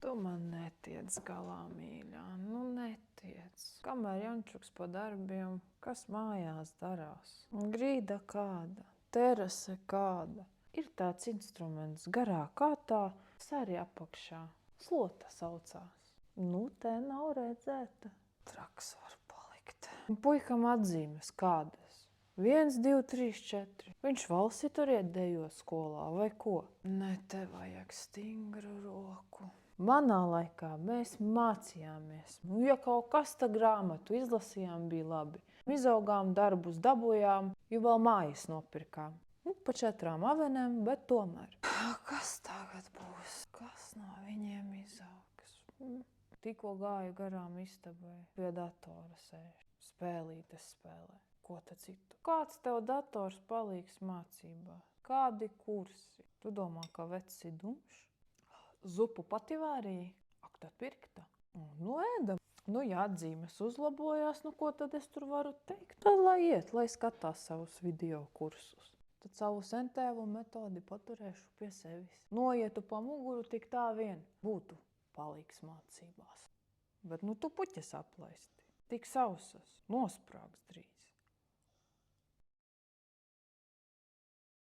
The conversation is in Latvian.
Tu man netiec galā, mīļā, nu netiec. Kamēr Jančuks pa darbiem, kas mājās darās? Grīda kāda, terase kāda. Ir tāds instruments garā kārtā, sari apakšā. Slota saucās. Nu, te nav redzēta. Traks var palikt. Puikam atzīmes kādas. 1, 2, 3, 4. Viņš valsi tur iet dejo skolā, vai ko? Ne, te vajag stingru roku. Manā laikā mēs mācījāmies. Nu, ja kaut kas tā grāmatu izlasījām, bija labi. Izaugām, darbus dabujām, jo vēl mājas nopirkām. Nu, pa 4 avenēm, bet tomēr. Kas tagad būs? Kas no viņiem izaugs? Tikko gāju garām istabai, pie datora sēž. Spēlītes spēlē. Ko tad citu? Kāds tev dators palīgs mācībā? Kādi kursi? Tu domā, ka vecs ir dumšs? Zupu pati vārīja? Ak, tad pirkta. Nu, ēda. Nu, ja atzīmes uzlabojās, nu, ko tad es tur varu teikt? Tad lai iet, lai skatās savus video kursus. Tad savu sentēvu metodi paturēšu pie sevis. Noietu pa muguru tik tā vien. Būtu palīgs mācībās. Bet, nu, tu puķes aplaisti. Tik sausas. Nosprāgs drīz.